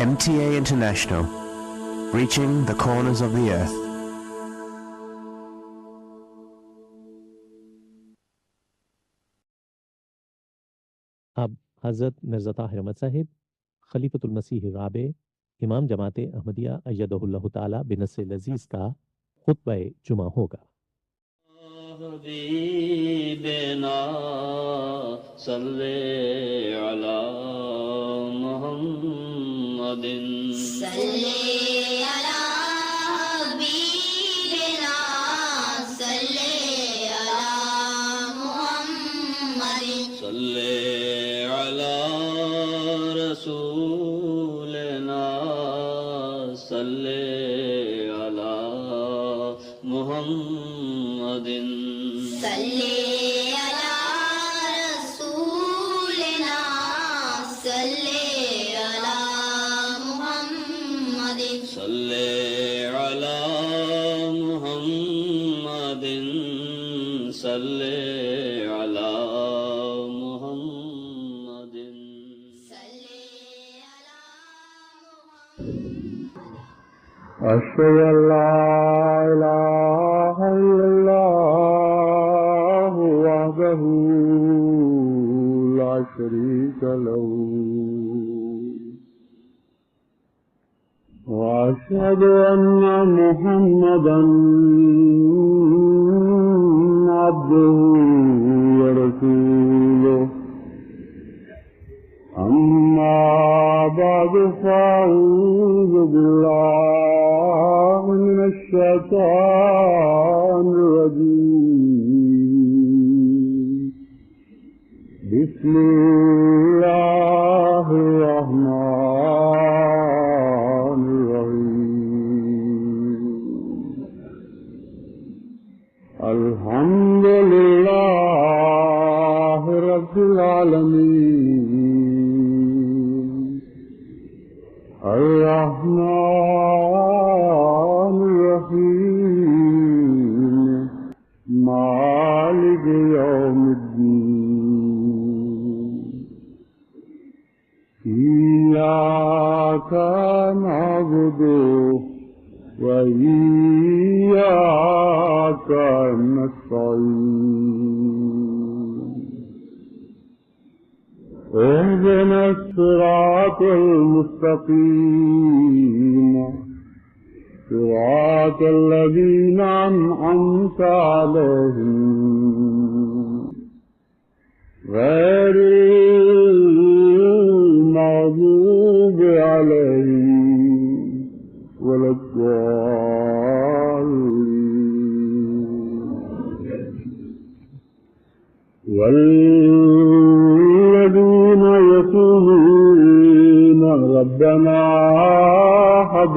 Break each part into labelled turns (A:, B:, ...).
A: MTA International, reaching the corners of the earth.
B: اب حضرت مرزا طاہر احمد صاحب خلیفۃ المسیح الرابع امام جماعت احمدیہ ایدہ اللہ تعالی بنصر العزیز کا خطبہ جمعہ ہوگا۔
C: حبیبنا صلی علی محمد صلی علی حبیبنا صلی علی محمد صلی علی رسولنا صلی علی محمد صلی علی رسولنا صلی علی محمد صلی علی محمد صلی علی محمد صلی
D: أشهد أن لا إله إلا الله وحده لا شريك له وأشهد أن محمدا عبده ورسوله أما بعد فأعوذ بالله من الشيطان الرجيم بسم الله الرحمن الرحيم الحمد لله رب العالمين الرحمن الرحيم مالك يوم الدين إياك نعبد وإياك نستعين اهدنا الصراط المستقيم صراط الذين أنعمت عليهم غير المغضوب عليهم ولا الضالين والذين يقولون ربنا هب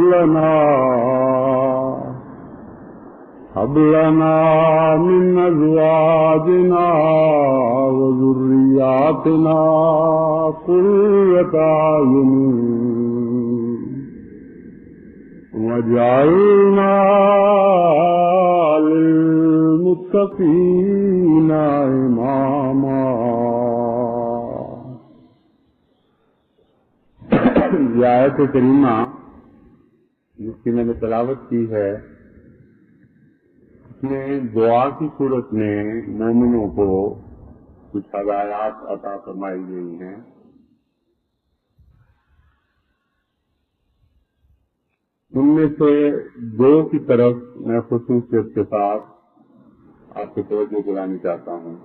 D: لنا من أزواجنا وذرياتنا قرة أعين واجعلنا للمتقين إماما۔ یہ آیت کریمہ جس کی میں نے تلاوت کی ہے اس میں دعا کی صورت میں مومنوں کو کچھ ہدایات عطا فرمائی گئی ہیں۔ ان میں سے دو کی طرف میں خصوصیت کے ساتھ آپ کی توجہ دلانا چاہتا ہوں۔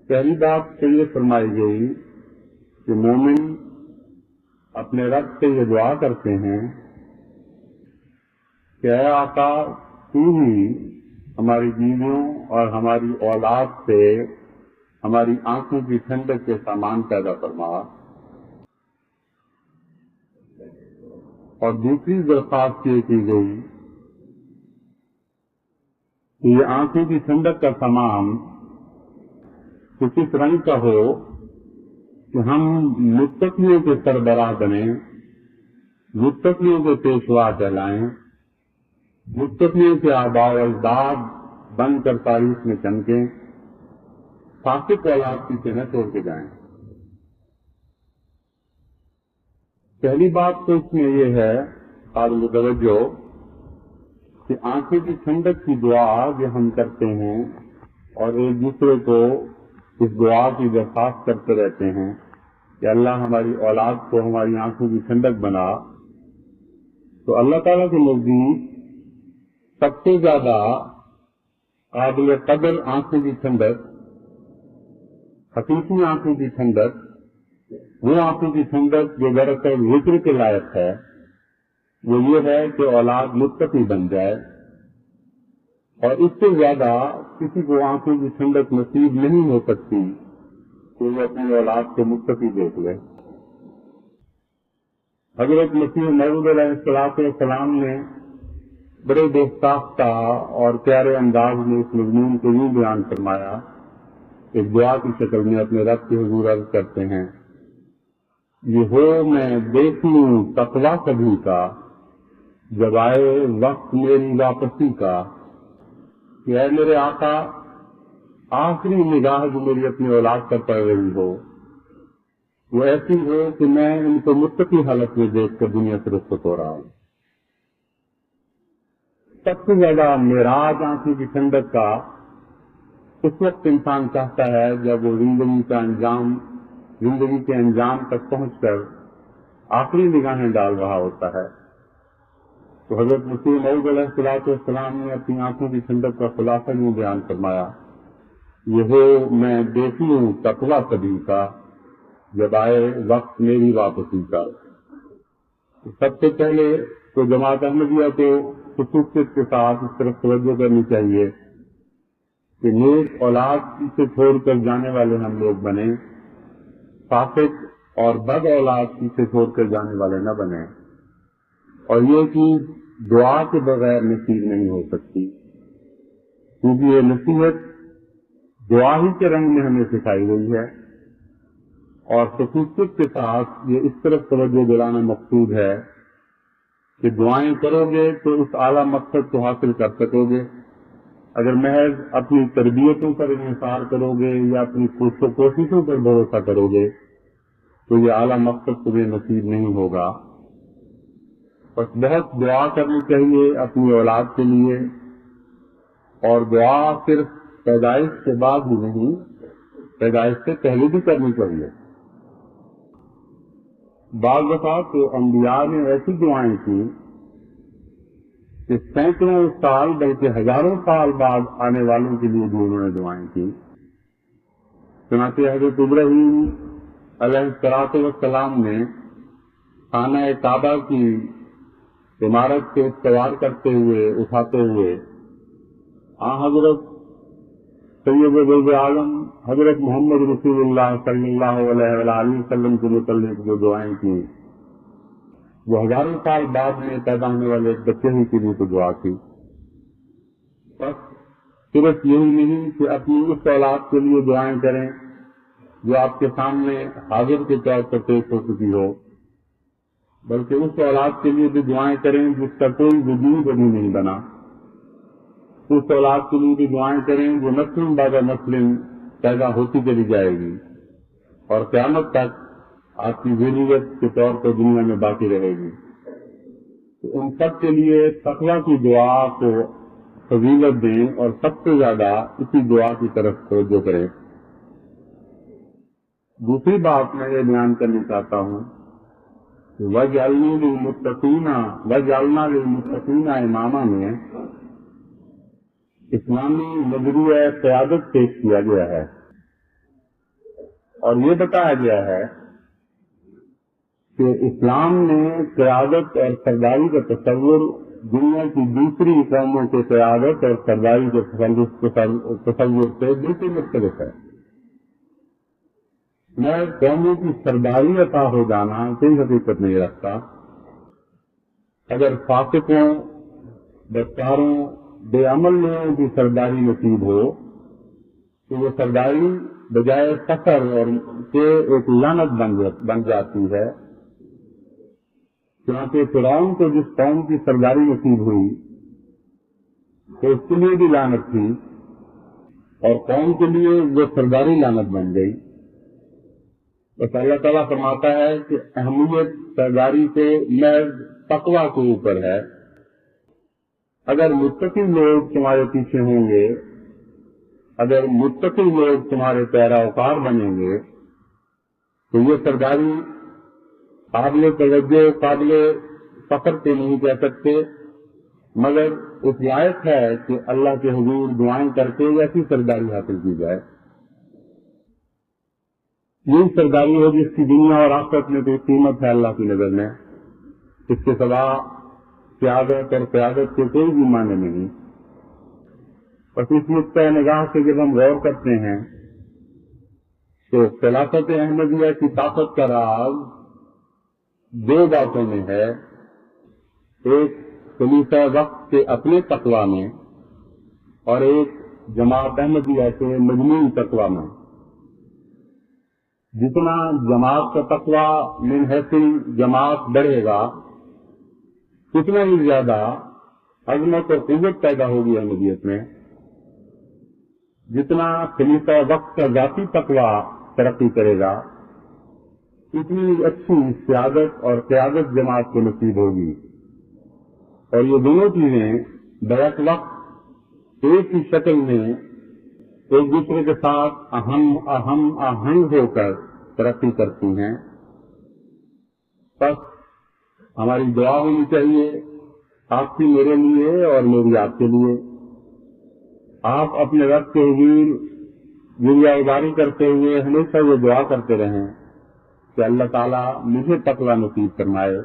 D: پہلی بات تو یہ فرمائی گئی کہ مومن اپنے رب سے یہ دعا کرتے ہیں کہ اے آقا تو ہی ہماری بیویوں اور ہماری اولاد سے ہماری آنکھوں کی ٹھنڈک کے سامان پیدا فرما، اور دوسری درخواست یہ کی گئی کہ یہ آنکھوں کی ٹھنڈک کا سامان کچھ اس رنگ کا ہو کہ ہم متقیوں کے سربراہ بنیں، متقیوں کے پیشوا کہلائیں، متقیوں کے آباء و اجداد بن کر تاریخ میں چمکیں، فاسق اولاد پیچھے نہ چھوڑ کے جائیں۔ پہلی بات تو اس میں یہ ہے قابل توجہ کہ آنکھوں کی ٹھنڈک کی دعا جو ہم کرتے ہیں اور ایک دوسرے کو اس دعا کی درخواست کرتے رہتے ہیں کہ اللہ ہماری اولاد کو ہماری آنکھوں کی ٹھنڈک بنا، تو اللہ تعالیٰ کے نزدیک سب سے زیادہ قابل قدر آنکھوں کی ٹھنڈک، حقیقی آنکھوں کی ٹھنڈک، وہ آنکھوں کی ٹھنڈک جو دراصل ذکر کے لائق ہے، وہ یہ ہے کہ اولاد متقی بن جائے، اور اس سے زیادہ کسی کو آنکھوں کی ٹھنڈک نصیب نہیں ہو سکتی کہ وہ اپنی اولاد کو متقی دیکھ لے۔ حضرت مسیح موعود علیہ السلام نے بڑے بے ساختہ اور پیارے انداز میں اس مضمون کو یوں بیان فرمایا، ایک دعا کی شکل میں اپنے رب کے حضور عرض کرتے ہیں، یہ ہو میں دیکھ لوں تقویٰ کبھی کا، جب آئے وقت میری واپسی کا، کہ اے میرے آقا آخری نگاہ جو میری اپنی اولاد پر پڑ رہی ہو وہ ایسی ہو کہ میں ان کو متقی حالت میں دیکھ کر دنیا سے رخصت ہو رہا ہوں۔ سب سے زیادہ معراج آنکھوں کی ٹھنڈک کا اس وقت انسان چاہتا ہے جب وہ زندگی کے انجام تک پہنچ کر آخری نگاہیں ڈال رہا ہوتا ہے۔ تو حضرت مسیح موعود علیہ السلام نے اپنی آنکھوں کی ٹھنڈک کا خلاصہ یوں بیان فرمایا، یہ ہو میں دیکھ لوں تقویٰ کبھی کا، جب آئے وقت میری واپسی کا۔ سب سے پہلے تو جماعت احمدیہ کو خصوصیت کے ساتھ اس طرف توجہ کرنی چاہیے کہ نیک اولاد پیچھے چھوڑ کر جانے والے ہم لوگ بنیں، فاسق اور بد اولاد پیچھے چھوڑ کر جانے والے نہ بنیں، اور یہ چیز دعا کے بغیر نصیب نہیں ہو سکتی، کیونکہ یہ نصیحت دعا ہی کے رنگ میں ہمیں سکھائی گئی ہے، اور خصوصیت کے ساتھ یہ اس طرف توجہ دلانا مقصود ہے کہ دعائیں کرو گے تو اس اعلیٰ مقصد کو حاصل کر سکو گے۔ اگر محض اپنی تربیتوں پر انحصار کرو گے یا اپنی کوششوں پر بھروسہ کرو گے تو یہ اعلیٰ مقصد تمہیں نصیب نہیں ہوگا۔ بس بہت دعا کرنی چاہیے اپنی اولاد کے لیے، اور دعا صرف پیدائش کے بعد ہی نہیں، پیدائش سے پہلے بھی کرنی چاہیے۔ بعض دفعہ تو انبیاء نے ایسی دعائیں کی کہ سینکڑوں سال بلکہ ہزاروں سال بعد آنے والوں کے لیے بھی انہوں نے دعائیں کی۔ چنانچہ حضرت ابراہیم علیہ السلام نے خانہ کعبہ کی عمارت سے استوار کرتے ہوئے اٹھاتے ہوئے حضرت سید بلد عالم حضرت محمد رسول اللہ صلی اللہ علیہ وآلہ وسلم کے متعلق جو دعائیں کی وہ ہزاروں سال بعد میں پیدا ہونے والے ایک بچے ہی کے لیے تو دعا کی۔ بس صرف یہی نہیں کہ اپنی اس اولاد کے لیے دعائیں کریں جو آپ کے سامنے حاضر کے طور پر پیش ہو چکی ہو، بلکہ اس اولاد کے لیے بھی دعائیں کریں جس کا کوئی وجود ابھی نہیں بنا، اس اولاد کے لیے بھی دعائیں کریں جو نسل بعد نسل پیدا ہوتی چلی جائے گی اور قیامت تک آپ کی ضرورت کے طور پر دنیا میں باقی رہے گی۔ تو ان سب کے لیے تقویٰ کی دعا کو فضیلت دیں اور سب سے زیادہ اسی دعا کی طرف توجہ کریں۔ دوسری بات میں یہ بیان کرنا چاہتا ہوں کہ وَجْعَلْنَا لِلْمُتَّقِينَ امامہ میں اسلامی نظریہ قیادت پیش کیا گیا ہے، اور یہ بتایا گیا ہے کہ اسلام نے قیادت اور سرداری کا تصور دنیا کی دوسری قوموں کے قیادت اور سرداری کے تصور سے بالکل مختلف ہے۔ میں قوموں کی سرداری عطا ہو جانا کوئی حقیقت نہیں رکھتا۔ اگر فاسقوں، بدکاروں، بے عمل لوگوں کی سرداری نصیب ہو تو وہ سرداری بجائے فخر اور کے ایک لعنت بن جاتی ہے۔ چنانچہ فرعون کو جس قوم کی سرداری نصیب ہوئی تو اس کے لیے بھی لعنت تھی، اور قوم کے لیے وہ سرداری لعنت بن گئی۔ تو اللہ تعالیٰ فرماتا ہے کہ اہمیت سرداری سے محض تقویٰ کے اوپر ہے. اگر متقی لوگ تمہارے پیچھے ہوں گے، اگر متقی لوگ تمہارے پیروکار بنیں گے تو یہ سرداری قابل توجہ، قابل فخر پہ نہیں کہہ سکتے، مگر اس لائق ہے کہ اللہ کے حضور دعائیں کر کے ایسی سرداری حاصل کی جائے. یہی سرداری ہے جس کی دنیا اور آخرت میں کوئی قیمت ہے اللہ کی نظر میں. اس کے سوا سیادت اور قیادت کے کوئی بھی معنی نہیں. بس اس نقطۂ نگاہ سے جب ہم غور کرتے ہیں تو خلافت احمدیہ کی طاقت کا راز دو باتوں میں ہے. ایک خلیفہ وقت کے اپنے تقویٰ میں اور ایک جماعت احمدیہ کے مجموعی تقویٰ میں. جتنا جماعت کا تقویٰ من حیث جماعت بڑھے گا اتنا ہی زیادہ عظمت اور قوت پیدا ہوگی احمدیت میں. جتنا خلیفہ وقت کا ذاتی تقویٰ ترقی کرے گا اتنی اچھی سیادت اور قیادت جماعت کو نصیب ہوگی. اور یہ دونوں چیزیں بیک وقت ایک ہی شکل میں ایک دوسرے کے ساتھ آہنگ ہو کر ترقی کرتی ہیں. بس ہماری دعا ہونی چاہیے آپ کی میرے لیے اور میری آپ کے لیے. آپ اپنے رب کے حضور ذریعہ گزاری کرتے ہوئے ہمیشہ یہ دعا کرتے رہیں کہ اللہ تعالیٰ مجھے تقویٰ نصیب فرمائے.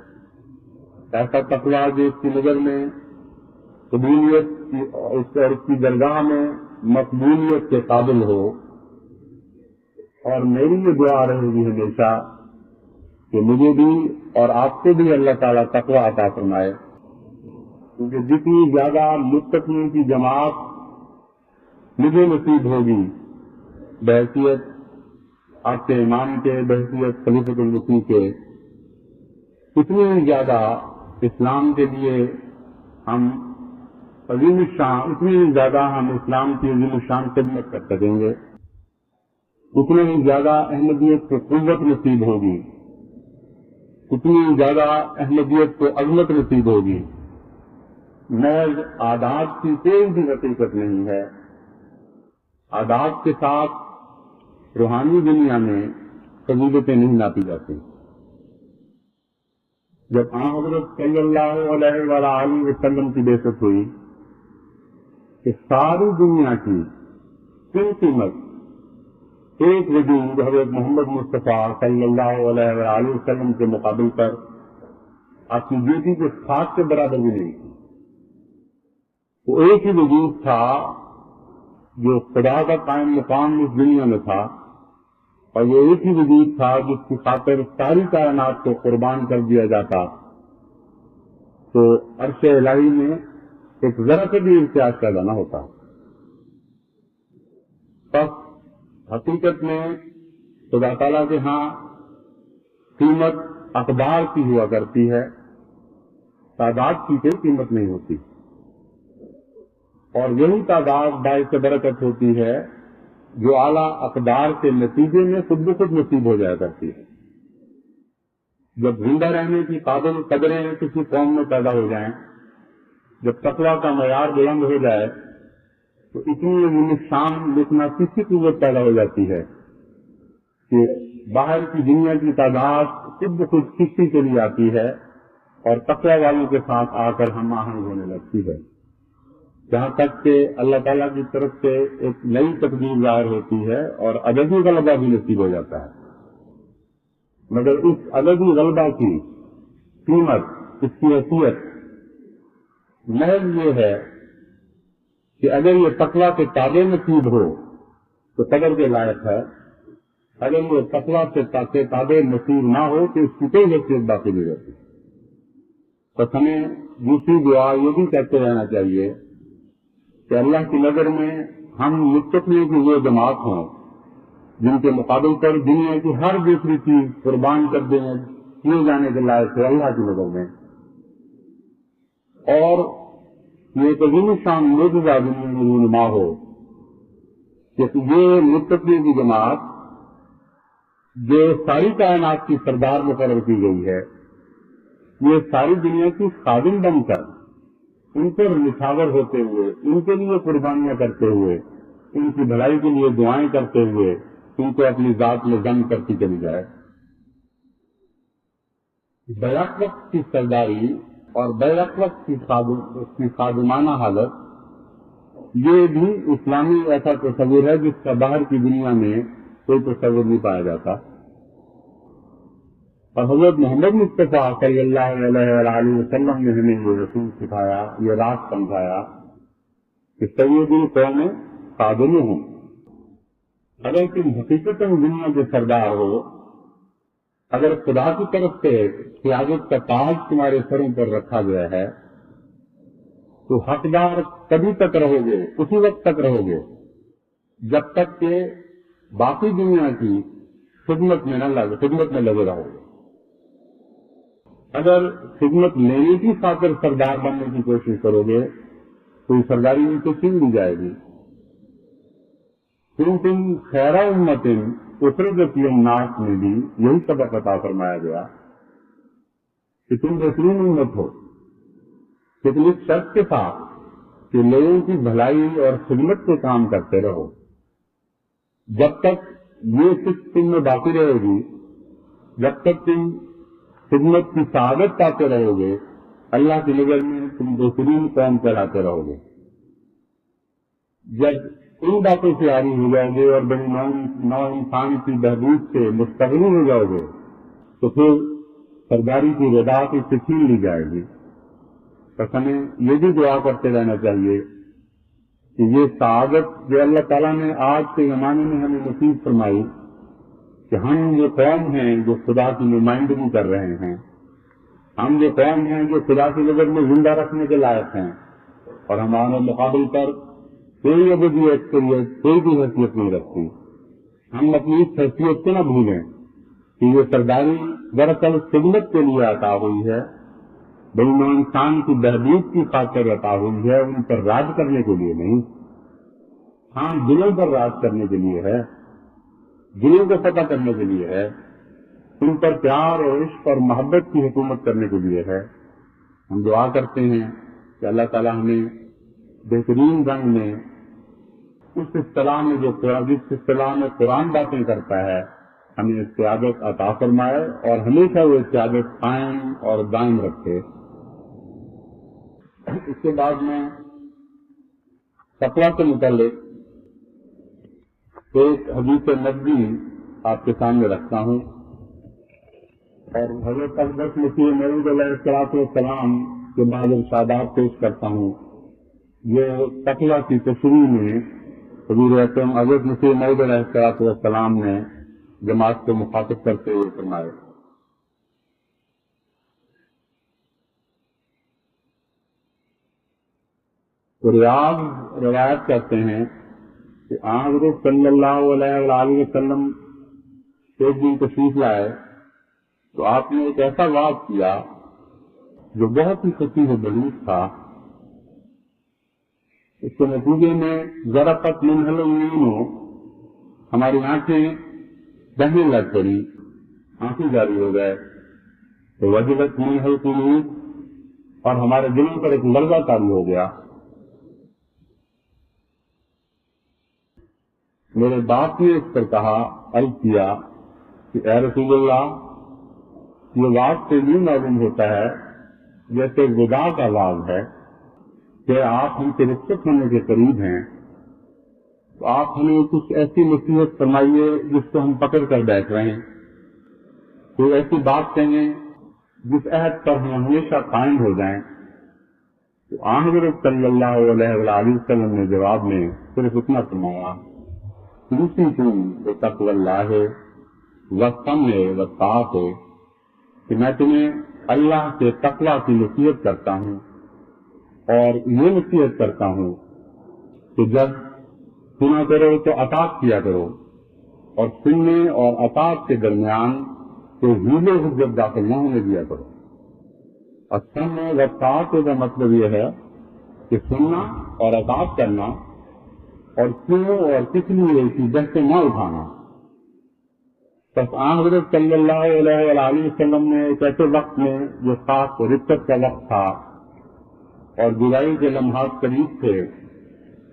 D: ایسا تقویٰ جو اس کی نظر میں قبولیت اور اس کی درگاہ میں مقبولیت کے قابل ہو. اور میری یہ دعا رہے گی ہمیشہ کہ مجھے بھی اور آپ کو بھی اللہ تعالیٰ تقویٰ عطا فرمائے. کیونکہ جتنی زیادہ متقین کی جماعت مجھے نصیب ہوگی بحیثیت آپ کے امام کے، بحیثیت خلیفۃ المسیح کے، اتنی ہی زیادہ اسلام کے لیے ہم عظیم الشان، اتنی ہی زیادہ ہم اسلام کی عظیم الشان خدمت کر سکیں گے، اتنے ہی زیادہ احمدیت کو قوت نصیب ہوگی، اتنی ہی زیادہ احمدیت کو عظمت نصیب ہوگی. محض عادات کی کوئی بھی حقیقت نہیں ہے. عادات کے ساتھ روحانی دنیا میں فضیلتیں نہیں ناپی جاتی. جب حضرت صلی اللہ علیہ وآلہ وسلم کی بعثت ہوئی کہ ساری دنیا کی کل قیمت ایک وجود حضرت محمد مصطفیٰ صلی اللہ علیہ وآلہ وسلم کے مقابل پر اپنی بیٹی کے ساتھ کے برابر بھی نہیں تھی. وہ ایک ہی وجود تھا جو خدا کا قائم مقام اس دنیا میں تھا، اور یہ ایک ہی وجود تھا جس کی خاطر ساری کائنات کو قربان کر دیا جاتا تو عرش الہی میں ایک ذرا سے بھی امتیاز پیدا نہ ہوتا. بس حقیقت میں خدا تعالیٰ کے ہاں قیمت اقدار کی ہوا کرتی ہے، تعداد کی کوئی قیمت نہیں ہوتی. اور یہی تعداد باعث برکت ہوتی ہے جو اعلیٰ اقدار کے نتیجے میں خود بخود نصیب ہو جایا کرتی ہے. جب زندہ رہنے کی قابل قدریں کسی قوم میں پیدا ہو جائیں، جب تقویٰ کا معیار بلند ہو جائے تو اتنی شان لکھنا کسی قوت پیدا ہو جاتی ہے کہ باہر کی دنیا کی تعداد خود بخود کسی کے لیے آتی ہے اور تقویٰ والوں کے ساتھ آ کر ہم آہنگ ہونے لگتی ہے، جہاں تک کہ اللہ تعالیٰ کی طرف سے ایک نئی تقدیر ظاہر ہوتی ہے اور عددی غلبہ بھی نصیب ہو جاتا ہے. مگر اس عددی غلبہ کی قیمت، اس کی حیثیت محض یہ ہے کہ اگر یہ تقویٰ کے تابع نصیب ہو تو قدر کے لائق ہے، اگر یہ تقویٰ سے تابع نصیب نہ ہو تو اس کی کوئی حیثیت باقی نہیں رہتی. بس ہمیں دوسری دعا یہ بھی کہتے رہنا چاہیے کہ اللہ کی نظر میں ہم متقین کی وہ جماعت ہوں جن کے مقابل پر دنیا کی ہر دوسری چیز قربان کر کیے جانے کے لائق ہے اللہ کی نظر میں. اور یہ عظیم شان معجزہ دنیا میں رونما ہو کہ یہ متقین کی جماعت جو ساری کائنات کی سردار مقرر کی گئی ہے، یہ ساری دنیا کی خادم بن کر ان پر نچھاور ہوتے ہوئے، ان کے لیے قربانیاں کرتے ہوئے، ان کی بھلائی کے لیے دعائیں کرتے ہوئے ان کو اپنی ذات میں ضم کرتی چلی جائے۔ بیک وقت کی سرداری اور بیک وقت کی خادمانہ حالت، یہ بھی اسلامی ایسا تصور ہے جس کا باہر کی دنیا میں کوئی تصور نہیں پایا جاتا۔ اور حضرت محمد مصطفیٰ صلی اللہ علیہ وآلہ وسلم نے ہمیں یہ رسول سکھایا، یہ راز سمجھایا کہ سید القوم خادمہم، اگر تم حقیقتاً دنیا کے سردار ہو، اگر خدا کی طرف سے قیادت کا تاج تمہارے سروں پر رکھا گیا ہے، تو حقدار کبھی تک رہو گے، اسی وقت تک رہو گے جب تک کہ باقی دنیا کی خدمت میں لگے رہو گے۔ اگر خدمت لینے کی خاطر سردار بننے کی کوشش کرو گے تو یہ سرداری ان کو چھین لی جائے گی۔ تم خیر امت اخرجت للناس میں بھی یہی سبق عطا فرمایا گیا کہ تم بہترین امت ہو، لیکن اس شرط کے ساتھ کہ لوگوں کی بھلائی اور خدمت کے کام کرتے رہو۔ جب تک یہ صرف تم میں باقی رہے گی، جب تک تم خدمت کی سعادت پاتے رہو گے، اللہ کی نظر میں تم بہترین قوم کہلاتے رہو گے۔ جب ان باتوں سے عاری ہو جاؤ گے اور بڑی نو انسان کی بہبود سے مستغنی ہو جاؤ گے تو پھر سرداری کی ردا کی چھین لی جائے گی۔ بس ہمیں یہ بھی دعا کرتے رہنا چاہیے کہ یہ سعادت جو اللہ تعالیٰ نے آج کے زمانے میں ہمیں نصیب فرمائی کہ ہم یہ قوم ہیں جو خدا کی نمائندگی کر رہے ہیں، ہم یہ قوم ہیں جو خدا کی نظر میں زندہ رکھنے کے لائق ہیں، اور ہمارے مقابل پر کوئی ابدیت کوئی بھی حیثیت نہیں رکھتی۔ ہم اپنی اس حیثیت کو نہ بھولیں کہ یہ سرداری دراصل خدمت کے لیے عطا ہوئی ہے، بڑی نو انسان کی بہبود کی خاطر عطا ہوئی ہے، ان پر راج کرنے کے لیے نہیں۔ ہاں دلوں پر راج کرنے کے لیے ہے، دلوں کو فتح کرنے کے لیے ہے، ان پر پیار اور عشق اور محبت کی حکومت کرنے کے لیے ہے۔ ہم دعا کرتے ہیں کہ اللہ تعالیٰ ہمیں بہترین رنگ میں اس اصطلاح میں جس اصطلاح میں قرآن باتیں کرتا ہے ہمیں اس قیادت عطا فرمائے اور ہمیشہ وہ قیادت قائم اور دائم رکھے۔ اس کے بعد میں تقویٰ کے متعلق ایک حدیث نبوی آپ کے سامنے رکھتا ہوں اور حضرت مسیح موعود علیہ السلام کے بعد ارشادات پیش کرتا ہوں۔ یہ تقویٰ کی تشریح میں حضور اکرم حضرت مسیح موعود علیہ السلام نے جماعت کو مخاطب کرتے ہوئے فرمایا۔ ریاض روایت کرتے ہیں کہ حضرت صلی اللہ علیہ وآلہ وسلم ایک دن تشریف لائے تو آپ نے ایک ایسا واعظ کیا جو بہت ہی خفیف و بلیغ تھا۔ اس کے نتیجے میں ذرفت منہل العیون، ہماری آنکھیں بہنے لگ پڑی، آنکھیں جاری ہو گئے، تو وجلت منہل القلوب، اور ہمارے دلوں پر ایک لرزہ طاری ہو گیا۔ میرے باپ نے اس پر کہا، عرض کیا کہ اے رسول اللہ، یہ واعظ سے یوں معلوم ہوتا ہے جیسے وداع کا واعظ ہے کہ آپ ہم سے رخصت ہونے کے قریب ہیں، تو آپ ہمیں کچھ ایسی نصیحت فرمائیے جس کو ہم پکڑ کر بیٹھ رہے ہیں، کوئی ایسی بات کہیں جس عہد پر ہم ہمیشہ قائم ہو جائیں۔ تو حضرت صلی اللہ علیہ وآلہ وسلم نے جواب میں صرف اتنا فرمایا، تقوی اللہ والسمع والطاعت، کہ میں تمہیں اللہ کے تقوی کی نصیحت کرتا ہوں اور یہ نصیحت کرتا ہوں کہ جب سنا کرو تو اطاعت کیا کرو، اور سننے اور اطاعت کے درمیان کوئی حیل و حجت داخل نہ ہونے دیا کرو۔ اور سمع والطاعت کا مطلب یہ ہے کہ سننا اور اطاعت کرنا، اور کیوں اور کس لیے کی بحثیں نہ اٹھانا۔ بس حضرت صلی اللہ علیہ وآلہ وسلم نے ایک ایسے وقت میں جو خاص رفت کا وقت تھا اور جدائی کے لمحات قریب تھے،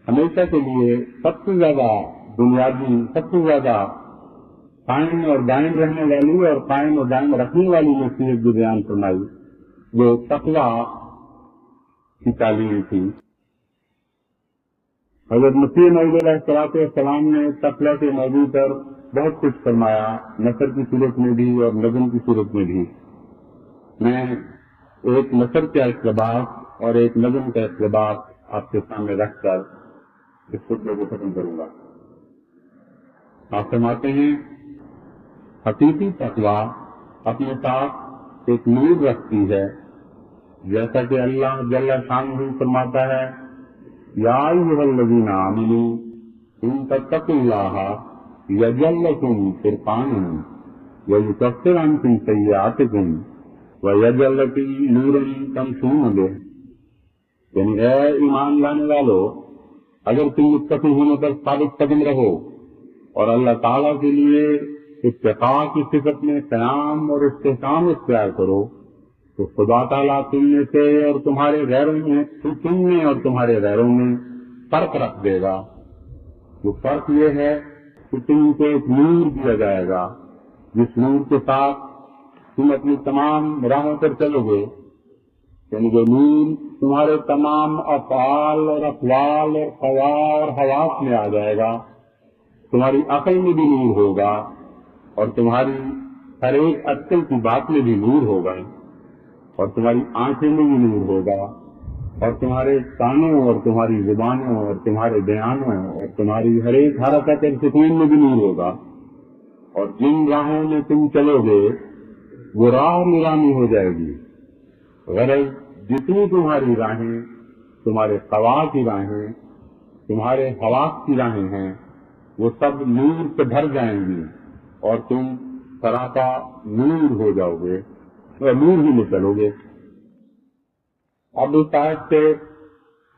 D: ہمیشہ کے لیے سب سے زیادہ بنیادی، سب سے زیادہ قائم اور دائم رہنے والی اور قائم اور دائم رکھنے والی نصیحت جو بیان فرمائی وہ تقویٰ کی تعلیم تھی۔ حضرت مسیح موعود علیہ السلام نے تقویٰ کے موضوع پر بہت کچھ فرمایا، نثر کی صورت میں بھی اور نظم کی صورت میں بھی۔ میں ایک نثر کا اقتباس اور ایک نظم کا اقتباس آپ کے سامنے رکھ کر اس خطبے کو ختم کروں گا۔ آپ فرماتے ہیں، حقیقی تقویٰ اپنے ساتھ ایک نور رکھتی ہے، جیسا کہ اللہ جل شانہ فرماتا ہے، یا ایھا الذین آمنوا ان تتقوا اللہ یجعل لکم فرقانا ویکفر عنکم سیئاتکم ویجعل لکم نورا تمشون بہ۔ یعنی اے ایمان لانے والو، اگر تم متقی ہونے پر ثابت قدم رہو اور اللہ تعالیٰ کے لیے اتقاء کی صفت میں قیام اور استحکام اختیار کرو تو خدا تعالیٰ تم میں سے اور تمہارے غیروں میں، تم میں اور تمہارے غیروں میں فرق رکھ دے گا۔ وہ فرق یہ ہے کہ تم کو ایک نور دیا جائے گا، جس نور کے ساتھ تم اپنی تمام راہوں پر چلو گے، یعنی وہ نور تمہارے تمام افعال اور اقوال اور خواہ اور حواس میں آ جائے گا، تمہاری عقل میں بھی نور ہوگا اور تمہاری ہر ایک عقل کی بات میں بھی نور ہوگا اور تمہاری آنکھوں میں بھی نور ہوگا اور تمہارے کانوں اور تمہاری زبانوں اور تمہارے بیانوں اور تمہاری ہر ایک حرکت اور سکون میں بھی نور ہوگا، اور جن راہوں میں تم چلو گے وہ راہ نورانی ہو جائے گی۔ غرض جتنی تمہاری راہیں، تمہارے خواہ کی راہیں، تمہارے حواس کی راہیں ہیں، وہ سب نور سے بھر جائیں گی اور تم سراپا نور ہو جاؤ گے اور نور ہی میں چلو گے۔ اب اس آیت سے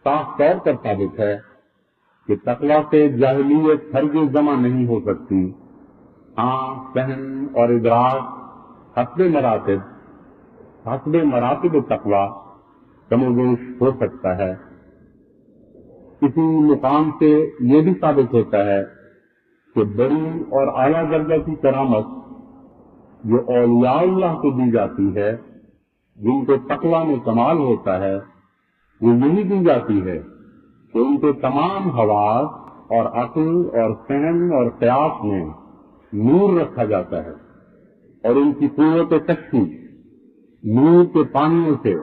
D: صاف طور پر ثابت ہے کہ تقویٰ سے جاہلیت ہرگز جمع نہیں ہو سکتی۔ ہاں، فہم اور ادراک حسب مراتب تقویٰ کم و بیش ہو سکتا ہے۔ کسی مقام سے یہ بھی ثابت ہوتا ہے کہ بڑی اور اعلیٰ درجہ کی کرامت جو اولیاء اللہ کو دی جاتی ہے، جن کو تقویٰ میں کمال ہوتا ہے، وہ یہی دی جاتی ہے کہ ان کے تمام حواس اور عقل اور فہم اور قیاس میں نور رکھا جاتا ہے اور ان کی قوت تشخیص نور کے پانیوں سے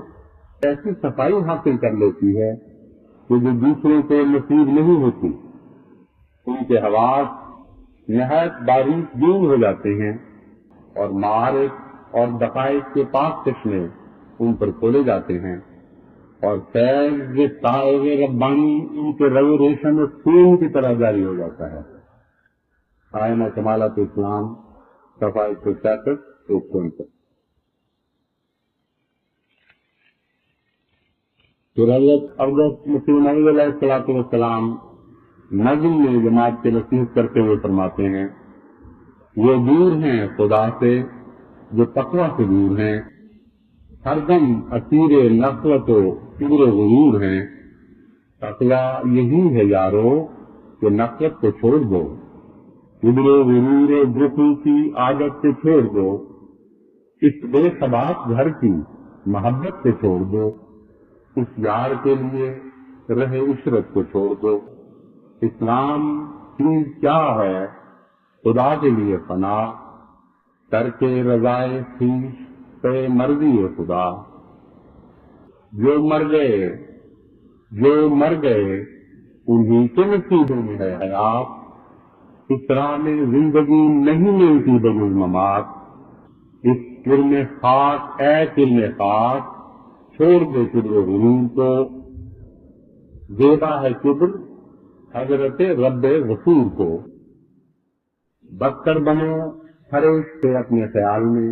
D: ایسی صفائی حاصل کر لیتی ہے کہ جو دوسروں کو نصیب نہیں ہوتی۔ ان کے حواس نہایت باریک بین ہو جاتے ہیں اور معارف اور دقائق کے پاک چشمے ان پر کھولے جاتے ہیں اور فیض صاحب ربانی ان کے رو ریشم اور خون کی طرح جاری ہو جاتا ہے۔ آئینہ کمالات اسلام صفحہ 166-169۔ پھر حضرت مسیح موعود علیہ السلام نظم میں جماعت کے نصیحت کرتے ہوئے فرماتے ہیں، وہ دور ہیں خدا سے جو تقویٰ سے دور ہیں، ہر دم اسیر نفرت و کبر و غرور ہیں۔ تقویٰ یہی ہے یارو کہ نفرت کو چھوڑ دو، کبر و غرور و بخل کی عادت سے چھوڑ دو، اس بے ثبات گھر کی محبت سے چھوڑ دو، اس یار کے لیے رہے عشرت کو چھوڑ دو۔ اسلام چیز کیا ہے خدا کے لیے فنا، کر کے رضائے خویش پہ مرضی خدا۔ جو مر گئے انہیں کے نصیبوں میں ہے حیات، اس راہ میں زندگی نہیں ملتی بجز ممات۔ اس کرم خاک اے کرم خاک چھوڑ دے کبر و غرور کو، زیبا ہے کبر حضرت رب غفور کو۔ بدتر بنو ہر ایک سے اپنے خیال میں،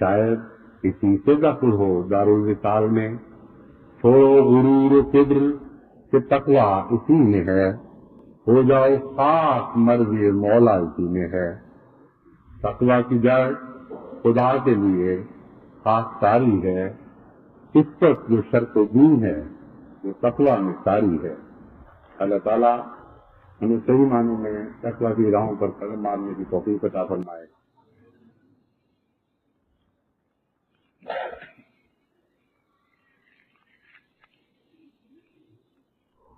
D: شاید اسی سے دخل ہو دارالوصال میں۔ چھوڑو غرور و کبر کہ تقویٰ اسی میں ہے، ہو جاؤ خاک مرضی مولا اسی میں ہے۔ تقویٰ کی جڑ خدا کے لیے خاص ساری ہے، عفت جو شرط دین ہے وہ تقویٰ میں ساری ہے۔ اللہ تعالیٰ ہمیں صحیح معنوں میں تقویٰ کی راہوں پر قدم مارنے کی توفیق عطا فرمائے۔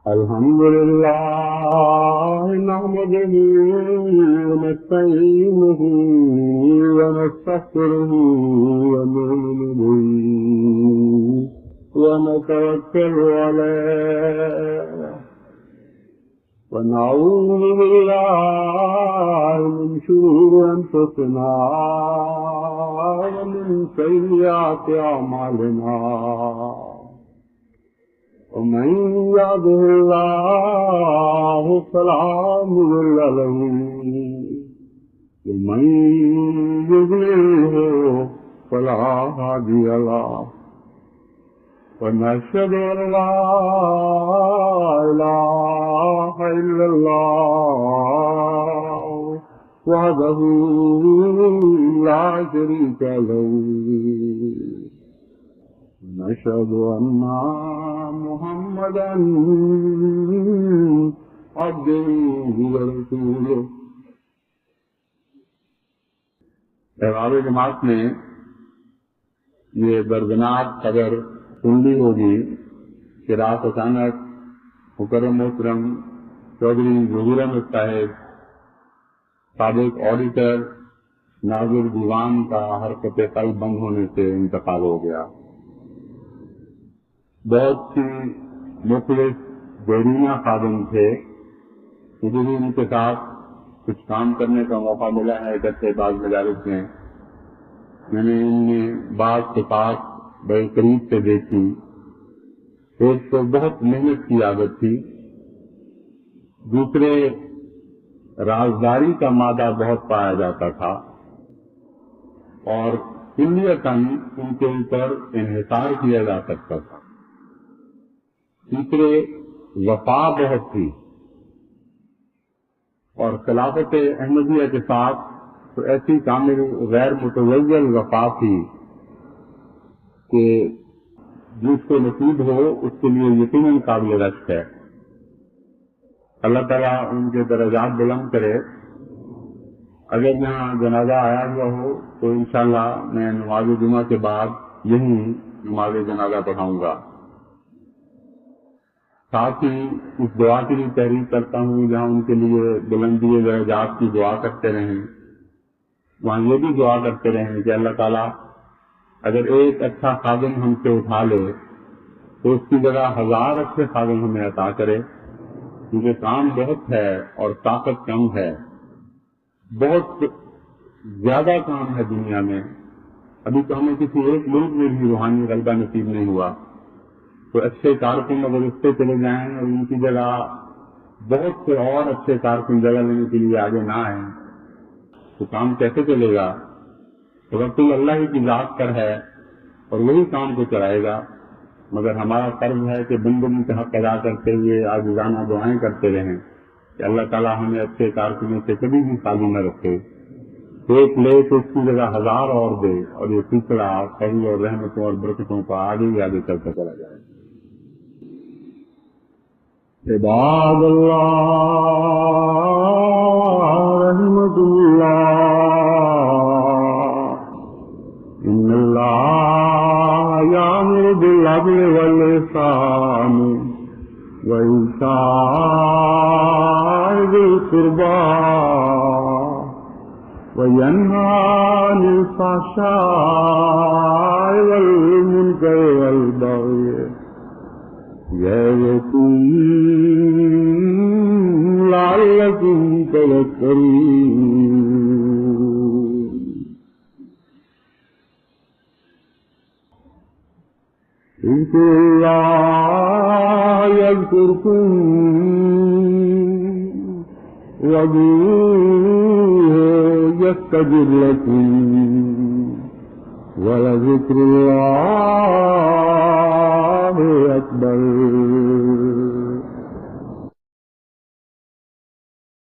D: الحمدللہ نحمدہ ونستعینہ ونستغفرہ ونؤمن بہ ونتوکل علیہ ونعوذ باللہ من شرور انفسنا ومن سیئات اعمالنا ومن يهده الله فلا مضل له ومن يضلله فلا هادي له ونشهد أن لا إله إلا الله وحده لا شريك له نشهد أن محمدا عبده ورسوله۔ احباب جماعت نے یہ دردناک خبر سن لی ہوگی کہ رات اچانک مکرم محترم چودھری ظہور احمد صاحب سابق آڈیٹر ناظر دیوان کا حرکت قلب بند ہونے سے انتقال ہو گیا۔ بہت سی مخلص بیرونہ خادم تھے، مجھے بھی ان کے ساتھ کچھ کام کرنے کا موقع ملا ہے اکٹھے بعض مجالس میں۔ میں نے ان میں بعض صفات بڑے قریب سے دیکھی۔ ایک تو بہت محنت کی عادت تھی، دوسرے رازداری کا مادہ بہت پایا جاتا تھا، اور کلیتاً ان کے اوپر انحصار کیا جا سکتا تھا۔ تیسرے وفا بہت تھی، اور خلافت احمدیہ کے ساتھ تو ایسی کامل غیر متوزل وفا تھی کہ جس کو نصیب ہو اس کے لیے یقیناً قابل رشک ہے۔ اللہ تعالیٰ ان کے درجات بلند کرے۔ اگر یہاں جنازہ آیا ہوا ہو تو انشاءاللہ میں نماز جمعہ کے بعد یہیں نماز جنازہ پڑھاؤں گا۔ ساتھ ہی اس دعا کی بھی تحریر کرتا ہوں جہاں ان کے لیے بلندی درجات کی دعا کرتے رہیں، وہاں یہ بھی دعا کرتے رہیں کہ اللہ تعالیٰ اگر ایک اچھا خادم ہم سے اٹھا لے تو اس کی جگہ 1000 اچھے خادم ہمیں عطا کرے، کیونکہ کام بہت ہے اور طاقت کم ہے۔ بہت زیادہ کام ہے دنیا میں، ابھی تو ہمیں کسی ایک ملک میں بھی روحانی غلبہ نصیب نہیں ہوا، تو اچھے کارکن اگر اس پہ چلے جائیں اور ان کی جگہ بہت سے اور اچھے کارکن جگہ لینے کے لیے آگے نہ آئیں تو کام کیسے چلے گا؟ توکل اللہ ہی کی ذات پر ہے اور وہی کام کو چلائے گا، مگر ہمارا فرض ہے کہ بندگی کا حق ادا کرتے ہوئے عاجزانہ دعائیں کرتے رہیں کہ اللہ تعالیٰ ہمیں اچھے کارکنوں سے کبھی بھی خالی نہ رکھے، ایک لے تو اس کی جگہ 1000 اور دے، اور یہ سلسلہ فضل اور رحمتوں اور برکتوں کا آگے ہی آگے چلتا چلا جائے۔ عباد اللہ رحمت اللہ ان اللہ یامر بالعدل والإحسان وإیتاء ذی القربى وینہی عن الفحشاء والمنکر والبغی یعظکم لعلکم تذکرون۔ اذکروا اللہ یذکرکم وادعوہ یستجب لکم ولذکر اللہ اکبر۔